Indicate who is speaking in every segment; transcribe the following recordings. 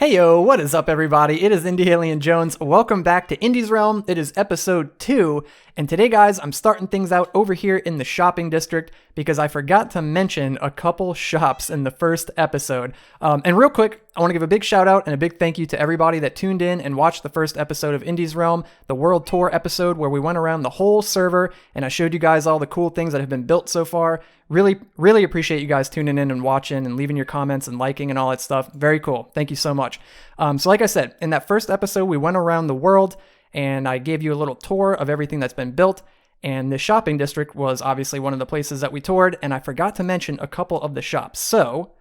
Speaker 1: Heyo, what is up everybody? It is Indi Alien Jones. Welcome back to Indi's Realm. It is episode 2, and today guys, I'm starting things out over here in the shopping district because I forgot to mention a couple shops in the first episode. And real quick, I want to give a big shout out and a big thank you to everybody that tuned in and watched the first episode of Indi's Realm, the World Tour episode where we went around the whole server and I showed you guys all the cool things that have been built so far. Really appreciate you guys tuning in and watching and leaving your comments and liking and all that stuff. Very cool. Thank you so much. So like I said, in that first episode, we went around the world and I gave you a little tour of everything that's been built. And the shopping district was obviously one of the places that we toured. And I forgot to mention a couple of the shops. So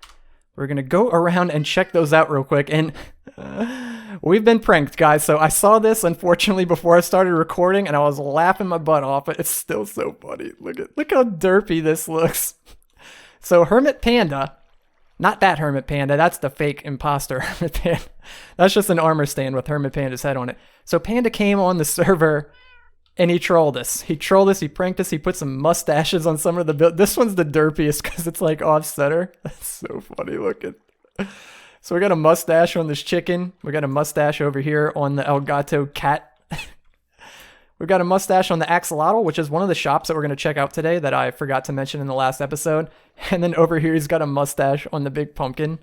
Speaker 1: we're going to go around and check those out real quick. And we've been pranked, guys. So I saw this, unfortunately, before I started recording, and I was laughing my butt off, but it's still so funny. Look how derpy this looks. So Hermit Panda, not that Hermit Panda, that's the fake imposter Hermit Panda. That's just an armor stand with Hermit Panda's head on it. So Panda came on the server, and he trolled us. He pranked us, he put some mustaches on some of the build. This one's the derpiest because it's like off-center. That's so funny looking. So we got a mustache on this chicken. We got a mustache over here on the El Gato cat. We've got a mustache on the axolotl, which is one of the shops that we're going to check out today that I forgot to mention in the last episode. And then over here, he's got a mustache on the big pumpkin.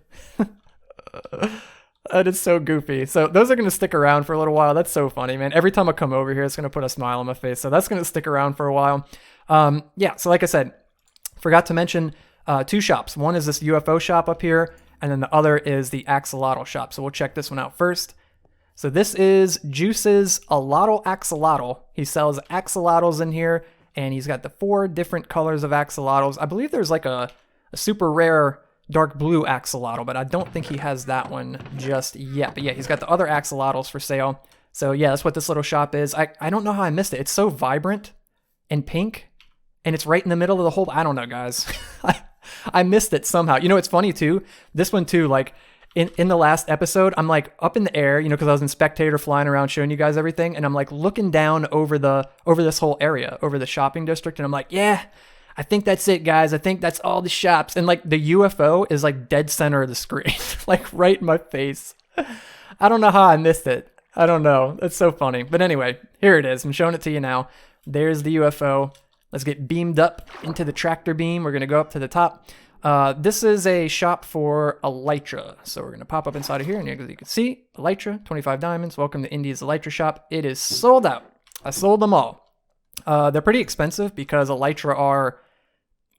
Speaker 1: That is so goofy. So those are going to stick around for a little while. That's so funny, man. Every time I come over here, it's going to put a smile on my face. So that's going to stick around for a while. Yeah, so like I said, forgot to mention two shops. One is this UFO shop up here, and then the other is the axolotl shop. So we'll check this one out first. So this is Juice's Alotl Axolotl. He sells axolotls in here, and he's got the 4 different colors of axolotls. I believe there's like a super rare dark blue axolotl, but I don't think he has that one just yet. But yeah, he's got the other axolotls for sale. So yeah, that's what this little shop is. I don't know how I missed it. It's so vibrant and pink, and it's right in the middle of the whole... I don't know, guys. I missed it somehow. You know, it's funny too. This one too, like in the last episode, I'm like up in the air, you know, because I was in spectator flying around showing you guys everything, and I'm like looking down over this whole area, over the shopping district, and I'm like, yeah, I think that's it, guys. I think that's all the shops. And like the UFO is like dead center of the screen, like right in my face. I don't know how I missed it. I don't know. It's so funny. But anyway, here it is. I'm showing it to you now. There's the UFO. Let's get beamed up into the tractor beam. We're going to go up to the top. This is a shop for Elytra. So we're going to pop up inside of here. And as you can see, Elytra, 25 diamonds. Welcome to Indi's Elytra shop. It is sold out. I sold them all. They're pretty expensive because Elytra are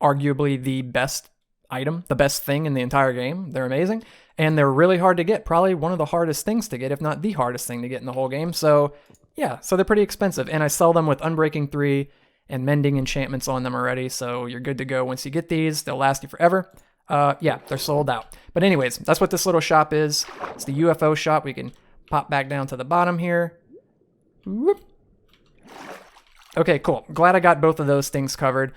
Speaker 1: arguably the best item, the best thing in the entire game. They're amazing. And they're really hard to get. Probably one of the hardest things to get, if not the hardest thing to get in the whole game. So yeah, so they're pretty expensive. And I sell them with Unbreaking 3 and mending enchantments on them already, so you're good to go once you get these. They'll last you forever. Yeah, they're sold out. But anyways, that's what this little shop is. It's the UFO shop. We can pop back down to the bottom here. Whoop. Okay, cool. Glad I got both of those things covered.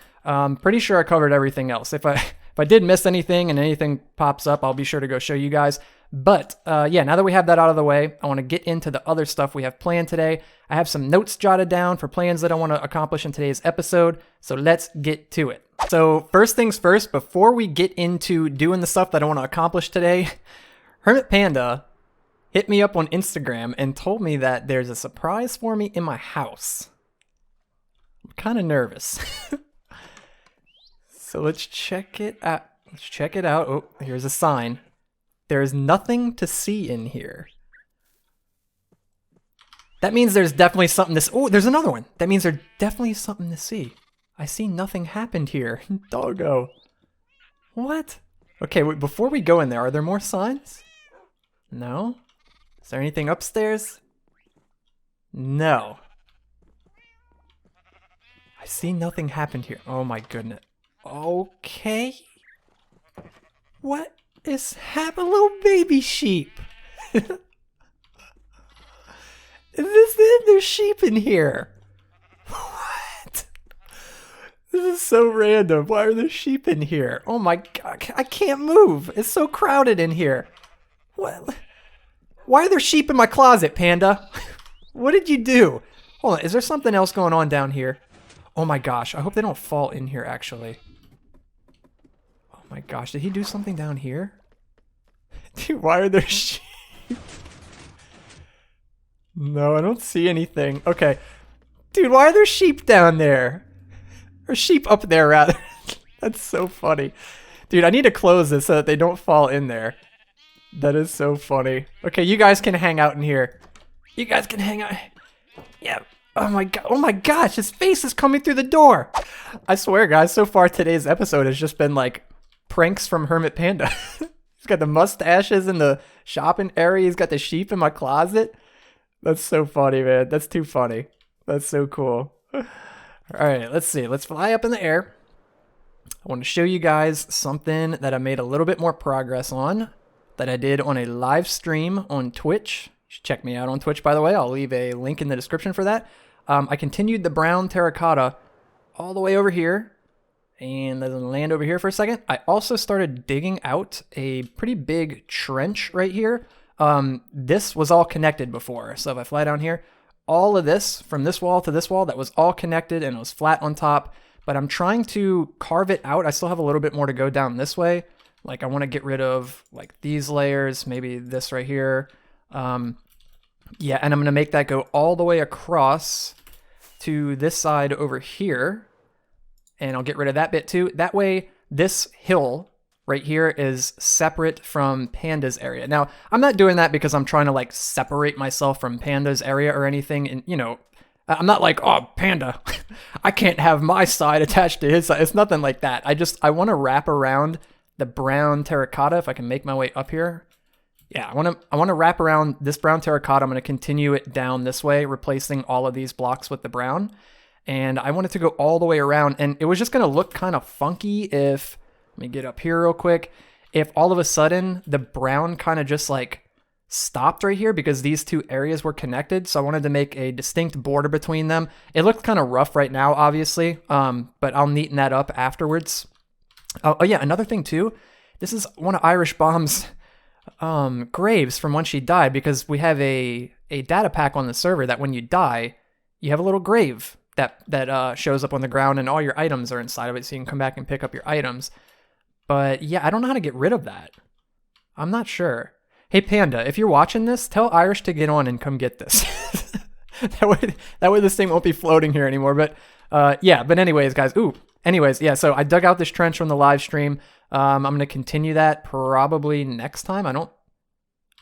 Speaker 1: Pretty sure I covered everything else. If I did miss anything and anything pops up, I'll be sure to go show you guys. But yeah, now that we have that out of the way, I want to get into the other stuff we have planned today. I have some notes jotted down for plans that I want to accomplish in today's episode. So let's get to it. So first things first, before we get into doing the stuff that I want to accomplish today, Hermit Panda hit me up on Instagram and told me that there's a surprise for me in my house. I'm kind of nervous. So let's check it out. Oh, here's a sign. There is nothing to see in here. That means there's definitely something to... Oh, there's another one. That means there's definitely something to see. I see nothing happened here. Doggo. What? Okay, wait, before we go in there, are there more signs? No? Is there anything upstairs? No. I see nothing happened here. Oh my goodness. Okay. What is happening? Little baby sheep. There's sheep in here. What? This is so random. Why are there sheep in here? Oh my god, I can't move. It's so crowded in here. What? Why are there sheep in my closet, Panda? What did you do? Hold on, is there something else going on down here? Oh my gosh, I hope they don't fall in here actually. Oh my gosh, did he do something down here? Dude, why are there sheep? No, I don't see anything. Okay. Dude, why are there sheep down there? Or sheep up there, rather. That's so funny. Dude, I need to close this so that they don't fall in there. That is so funny. Okay, you guys can hang out in here. You guys can hang out. Yeah. Oh my god. Oh my gosh, his face is coming through the door. I swear, guys, so far today's episode has just been like pranks from Hermit Panda. He's got the mustaches in the shopping area. He's got the sheep in my closet. That's so funny, man. That's too funny. That's so cool. All right, let's see. Let's fly up in the air. I want to show you guys something that I made a little bit more progress on that I did on a live stream on Twitch. You should check me out on Twitch, by the way. I'll leave a link in the description for that. I continued the brown terracotta all the way over here and then land over here for a second. I also started digging out a pretty big trench right here. This was all connected before. So if I fly down here, all of this from this wall to this wall, that was all connected and it was flat on top. But I'm trying to carve it out. I still have a little bit more to go down this way. Like I want to get rid of like these layers, maybe this right here. Yeah, and I'm going to make that go all the way across to this side over here. And I'll get rid of that bit too. That way, this hill right here is separate from Panda's area. Now, I'm not doing that because I'm trying to like separate myself from Panda's area or anything. And you know, I'm not like, oh, Panda, I can't have my side attached to his side. It's nothing like that. I want to wrap around the brown terracotta if I can make my way up here. Yeah, I want to wrap around this brown terracotta. I'm going to continue it down this way, replacing all of these blocks with the brown. And I want it to go all the way around. And it was just going to look kind of funky if, let me get up here real quick, if all of a sudden the brown kind of just like stopped right here because these two areas were connected. So I wanted to make a distinct border between them. It looked kind of rough right now, obviously, but I'll neaten that up afterwards. Oh yeah, another thing too, this is one of Irish Bomb's graves from when she died, because we have a data pack on the server that when you die, you have a little grave that shows up on the ground and all your items are inside of it, so you can come back and pick up your items. But yeah, I don't know how to get rid of that. I'm not sure. Hey Panda, if you're watching this, tell Irish to get on and come get this. that way this thing won't be floating here anymore. But yeah, but anyways, guys, yeah, so I dug out this trench from the live stream. I'm going to continue that probably next time. I don't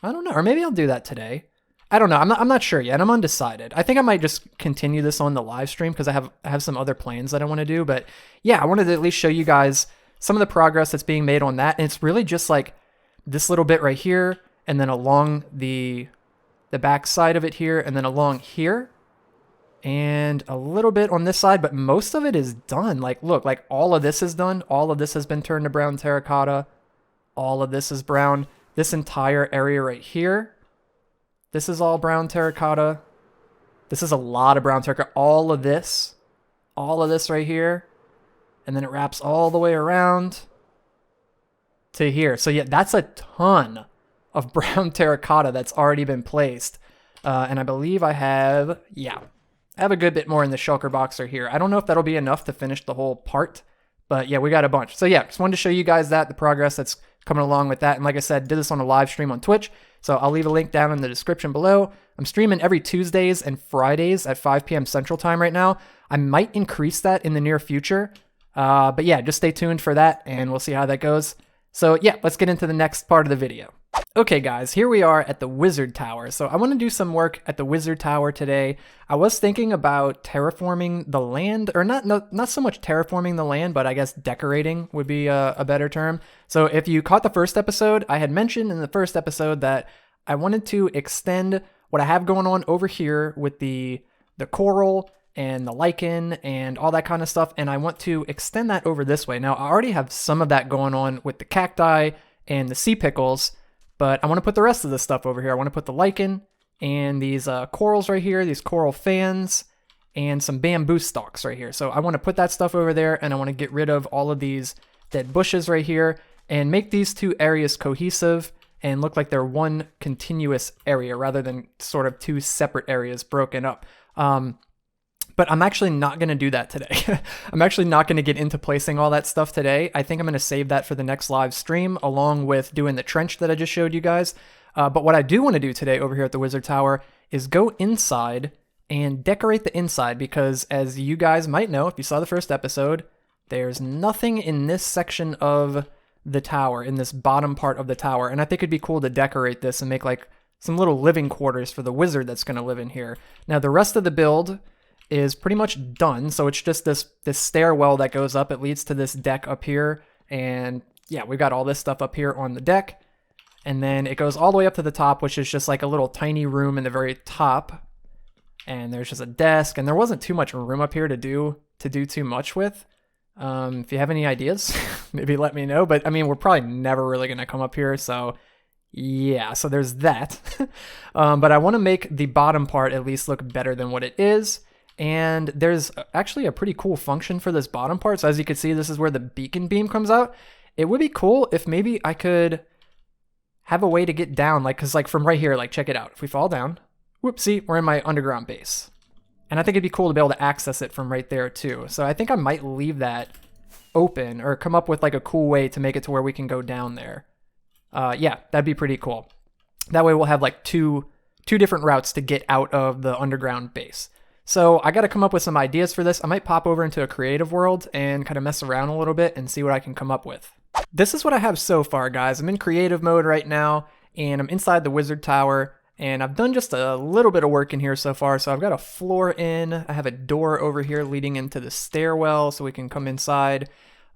Speaker 1: know, or maybe I'll do that today. I don't know. I'm not sure yet. I'm undecided. I think I might just continue this on the live stream because I have some other plans that I want to do. But yeah, I wanted to at least show you guys some of the progress that's being made on that. And it's really just like this little bit right here, and then along the back side of it here, and then along here, and a little bit on this side, but most of it is done. Like, look, like all of this is done. All of this has been turned to brown terracotta. All of this is brown. This entire area right here, this is all brown terracotta. This is a lot of brown terracotta. All of this right here, and then it wraps all the way around to here. So yeah, that's a ton of brown terracotta that's already been placed. And I believe I have a good bit more in the shulker boxer here. I don't know if that'll be enough to finish the whole part, but yeah, we got a bunch. So yeah, just wanted to show you guys the progress that's coming along with that. And like I said, did this on a live stream on Twitch. So I'll leave a link down in the description below. I'm streaming every Tuesdays and Fridays at 5 p.m. Central Time right now. I might increase that in the near future. But yeah, just stay tuned for that and we'll see how that goes. So yeah, let's get into the next part of the video. Okay guys, here we are at the Wizard Tower. So I want to do some work at the Wizard Tower today. I was thinking about terraforming the land, or not so much terraforming the land, but I guess decorating would be a better term. So if you caught the first episode, I had mentioned in the first episode that I wanted to extend what I have going on over here with the coral and the lichen and all that kind of stuff, and I want to extend that over this way. Now I already have some of that going on with the cacti and the sea pickles, but I want to put the rest of this stuff over here. I want to put the lichen and these corals right here, these coral fans, and some bamboo stalks right here. So I want to put that stuff over there, and I want to get rid of all of these dead bushes right here and make these two areas cohesive and look like they're one continuous area rather than sort of two separate areas broken up. But I'm actually not going to do that today. I'm actually not going to get into placing all that stuff today. I think I'm going to save that for the next live stream along with doing the trench that I just showed you guys. But what I do want to do today over here at the Wizard Tower is go inside and decorate the inside, because as you guys might know, if you saw the first episode, there's nothing in this section of the tower, in this bottom part of the tower, and I think it'd be cool to decorate this and make like some little living quarters for the wizard that's going to live in here. Now the rest of the build is pretty much done, so it's just this stairwell that goes up. It leads to this deck up here, and yeah, we've got all this stuff up here on the deck, and then it goes all the way up to the top, which is just like a little tiny room in the very top, and there's just a desk, and there wasn't too much room up here to do too much with. If you have any ideas, maybe let me know, but I mean, we're probably never really going to come up here, so yeah, so there's that. But I want to make the bottom part at least look better than what it is. And there's actually a pretty cool function for this bottom part. So as you can see, this is where the beacon beam comes out. It would be cool if maybe I could have a way to get down, like, cause like from right here, like check it out. If we fall down, whoop, see, we're in my underground base. And I think it'd be cool to be able to access it from right there too. So I think I might leave that open or come up with like a cool way to make it to where we can go down there. Yeah, that'd be pretty cool. That way we'll have like two different routes to get out of the underground base. So I got to come up with some ideas for this. I might pop over into a creative world and kind of mess around a little bit and see what I can come up with. This is what I have so far, guys. I'm in creative mode right now, and I'm inside the wizard tower, and I've done just a little bit of work in here so far. So I've got a floor in. I have a door over here leading into the stairwell so we can come inside.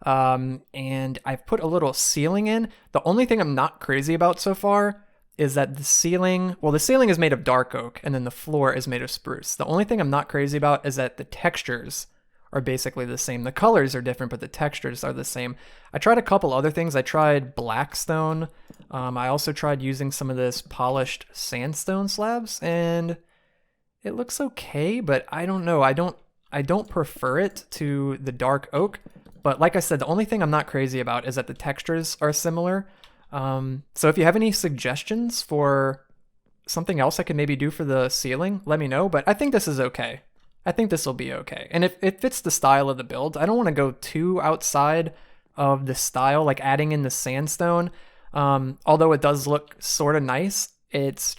Speaker 1: And I've put a little ceiling in. The only thing I'm not crazy about so far is that the ceiling is made of dark oak, and then the floor is made of spruce. The only thing I'm not crazy about is that the textures are basically the same. The colors are different, but the textures are the same. I tried a couple other things. I tried blackstone. I also tried using some of this polished sandstone slabs, and it looks okay, but I don't know. I don't prefer it to the dark oak. But like I said, the only thing I'm not crazy about is that the textures are similar. So if you have any suggestions for something else I could maybe do for the ceiling, let me know. But I think this is okay. I think this will be okay. And if it fits the style of the build, I don't want to go too outside of the style, like adding in the sandstone. Although it does look sort of nice, it's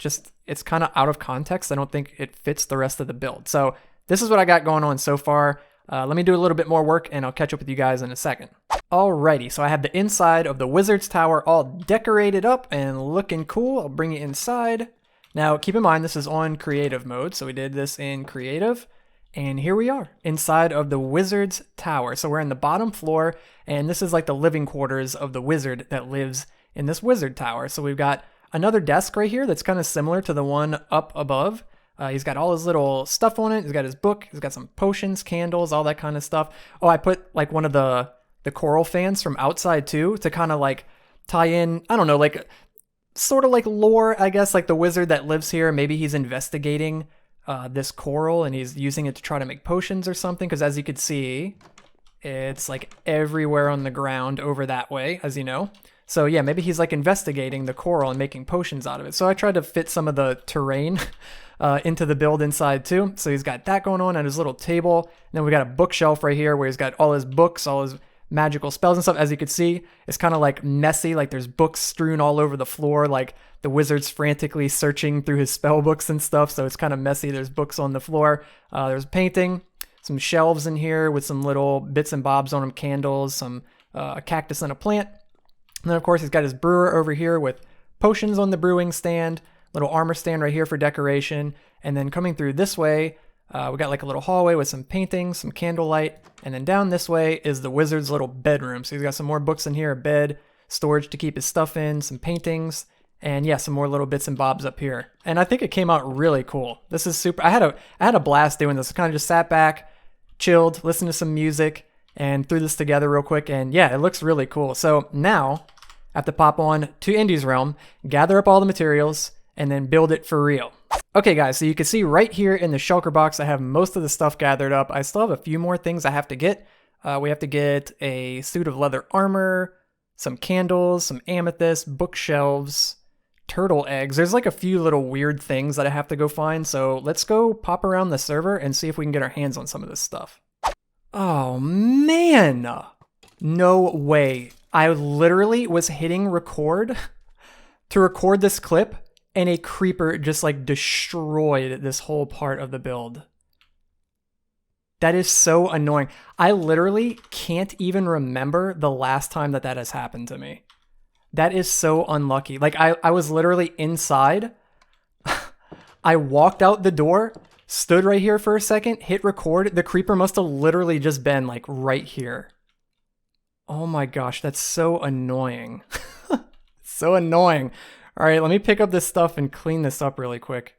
Speaker 1: kind of out of context. I don't think it fits the rest of the build. So this is what I got going on so far. Let me do a little bit more work and I'll catch up with you guys in a second. Alrighty, so I have the inside of the Wizard's Tower all decorated up and looking cool. I'll bring it inside. Now keep in mind this is on creative mode, so we did this in creative. And here we are inside of the Wizard's Tower. So we're in the bottom floor, and this is like the living quarters of the wizard that lives in this Wizard Tower. So we've got another desk right here that's kind of similar to the one up above. He's got all his little stuff on it. He's got his book. He's got some potions, candles, all that kind of stuff. Oh, I put like one of the coral fans from outside too to kind of like tie in, I don't know, like sort of like lore, I guess, like the wizard that lives here. Maybe he's investigating this coral and he's using it to try to make potions or something. Because as you could see, it's like everywhere on the ground over that way, as you know. So yeah, maybe he's like investigating the coral and making potions out of it. So I tried to fit some of the terrain into the build inside too. So he's got that going on his little table. And then we got a bookshelf right here where he's got all his books, all his magical spells and stuff. As you can see, it's kind of like messy. Like there's books strewn all over the floor. Like the wizard's frantically searching through his spell books and stuff. So it's kind of messy. There's books on the floor. There's painting, some shelves in here with some little bits and bobs on them, candles, some a cactus and a plant. And then of course he's got his brewer over here with potions on the brewing stand, little armor stand right here for decoration. And then coming through this way, we got like a little hallway with some paintings, some candlelight. And then down this way is the wizard's little bedroom. So he's got some more books in here, a bed, storage to keep his stuff in, some paintings, and yeah, some more little bits and bobs up here. And I think it came out really cool. This is super. I had a blast doing this. I kind of just sat back, chilled, listened to some music, and threw this together real quick. And yeah, it looks really cool. So now I have to pop on to Indi's realm, gather up all the materials, and then build it for real. Okay guys, so you can see right here in the shulker box, I have most of the stuff gathered up. I still have a few more things I have to get. We have to get a suit of leather armor, some candles, some amethyst, bookshelves, turtle eggs. There's like a few little weird things that I have to go find. So let's go pop around the server and see if we can get our hands on some of this stuff. Oh man, no way. I literally was hitting record to record this clip and a creeper just like destroyed this whole part of the build. That is so annoying. I literally can't even remember the last time that has happened to me. That is so unlucky. Like I was literally inside. I walked out the door, stood right here for a second, hit record. The creeper must have literally just been like right here. Oh my gosh, that's so annoying. So annoying. All right, let me pick up this stuff and clean this up really quick.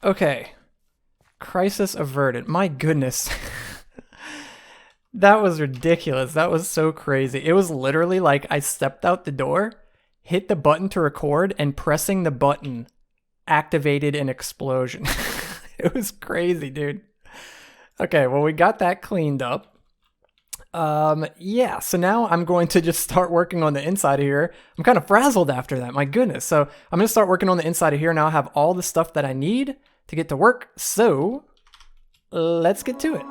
Speaker 1: Okay. Crisis averted. My goodness. That was ridiculous. That was so crazy. It was literally like I stepped out the door, hit the button to record, and pressing the button activated an explosion. It was crazy, dude. Okay, well, we got that cleaned up. Yeah, so now I'm going to just start working on the inside of here. I'm kind of frazzled after that, my goodness. So I'm going to start working on the inside of here. Now I have all the stuff that I need to get to work. So let's get to it.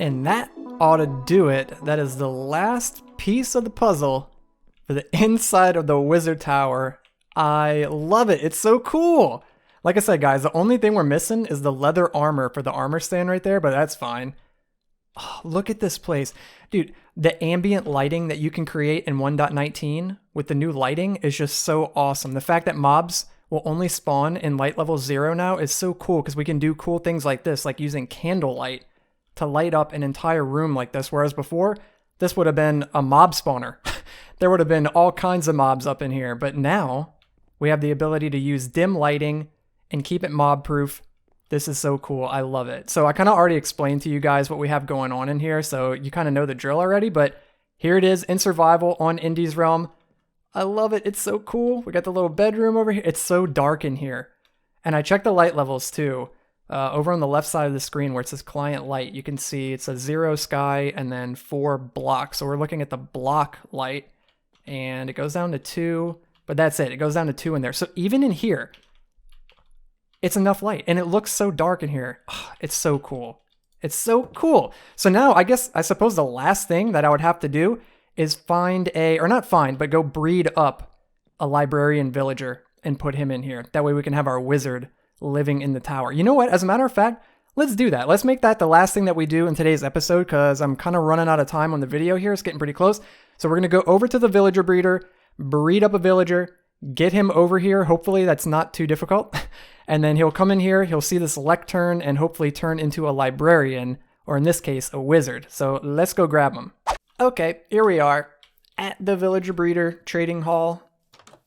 Speaker 1: And that ought to do it. That is the last piece of the puzzle for the inside of the wizard tower. I love it. It's so cool. Like I said, guys, the only thing we're missing is the leather armor for the armor stand right there, but that's fine. Oh, look at this place. Dude, the ambient lighting that you can create in 1.19 with the new lighting is just so awesome. The fact that mobs will only spawn in light level 0 now is so cool because we can do cool things like this, like using candlelight to light up an entire room like this, whereas before, this would have been a mob spawner. There would have been all kinds of mobs up in here, but now we have the ability to use dim lighting and keep it mob proof. This is so cool. I love it. So I kind of already explained to you guys what we have going on in here, so you kind of know the drill already, but here it is in survival on Indi's realm. I love it. It's so cool. We got the little bedroom over here. It's so dark in here. And I checked the light levels too. Over on the left side of the screen where it says client light, you can see it's a 0 sky and then 4 blocks. So we're looking at the block light and it goes down to 2, but that's it. It goes down to 2 in there. So even in here, it's enough light and it looks so dark in here. Oh, it's so cool. It's so cool. So now I suppose the last thing that I would have to do is go breed up a librarian villager and put him in here. That way we can have our wizard living in the tower. You know what? As a matter of fact, let's do that. Let's make that the last thing that we do in today's episode because I'm kind of running out of time on the video here. It's getting pretty close. So we're going to go over to the villager breeder, breed up a villager, get him over here. Hopefully that's not too difficult. And then he'll come in here, he'll see this lectern and hopefully turn into a librarian, or in this case, a wizard. So let's go grab him. Okay, here we are at the villager breeder trading hall.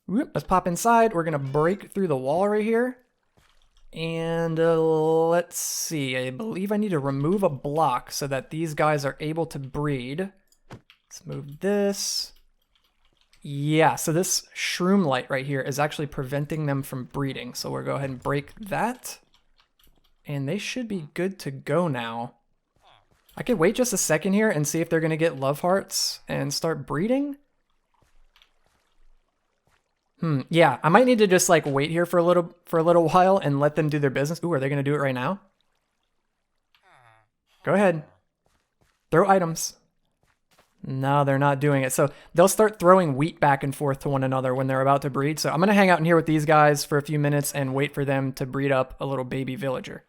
Speaker 1: Let's pop inside. We're going to break through the wall right here. And let's see, I believe I need to remove a block so that these guys are able to breed. Let's move this. Yeah, so this shroom light right here is actually preventing them from breeding. So we'll go ahead and break that. And they should be good to go now. I could wait just a second here and see if they're going to get love hearts and start breeding. Yeah, I might need to just like wait here for a little while and let them do their business. Ooh, are they going to do it right now? Go ahead. Throw items. No, they're not doing it. So they'll start throwing wheat back and forth to one another when they're about to breed. So I'm going to hang out in here with these guys for a few minutes and wait for them to breed up a little baby villager.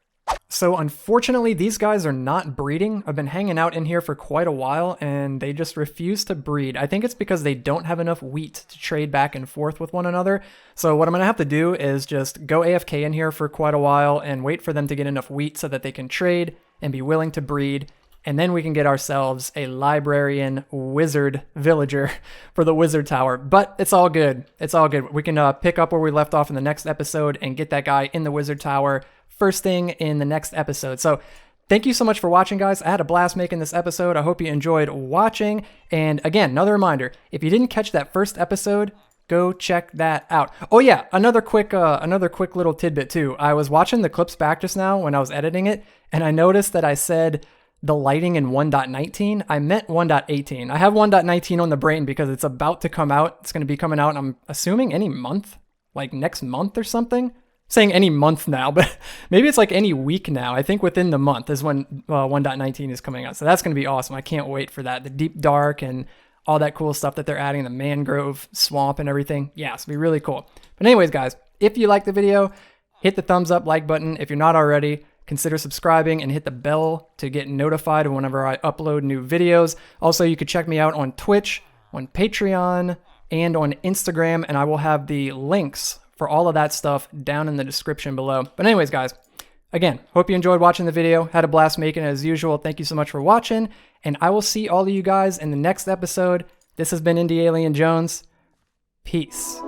Speaker 1: So unfortunately, these guys are not breeding. I've been hanging out in here for quite a while and they just refuse to breed. I think it's because they don't have enough wheat to trade back and forth with one another. So what I'm gonna have to do is just go AFK in here for quite a while and wait for them to get enough wheat so that they can trade and be willing to breed. And then we can get ourselves a librarian wizard villager for the wizard tower. But it's all good. It's all good. We can pick up where we left off in the next episode and get that guy in the wizard tower first thing in the next episode. So thank you so much for watching, guys. I had a blast making this episode. I hope you enjoyed watching. And again, another reminder, if you didn't catch that first episode, go check that out. Oh yeah, another quick little tidbit too. I was watching the clips back just now when I was editing it, and I noticed that I said the lighting in 1.19. I meant 1.18. I have 1.19 on the brain because it's about to come out. It's going to be coming out, I'm assuming any month, like next month or something. Saying any month now, but maybe it's like any week now. I think within the month is when 1.19 is coming out. So that's going to be awesome. I can't wait for that. The deep dark and all that cool stuff that they're adding, the mangrove swamp and everything. Yeah, it's going to be really cool. But anyways, guys, if you liked the video, hit the thumbs up, like button. If you're not already, consider subscribing and hit the bell to get notified whenever I upload new videos. Also, you could check me out on Twitch, on Patreon, and on Instagram, and I will have the links for all of that stuff down in the description below. But anyways, guys, again, hope you enjoyed watching the video. Had a blast making it as usual. Thank you so much for watching, and I will see all of you guys in the next episode. This has been Indi Alien Jones. Peace.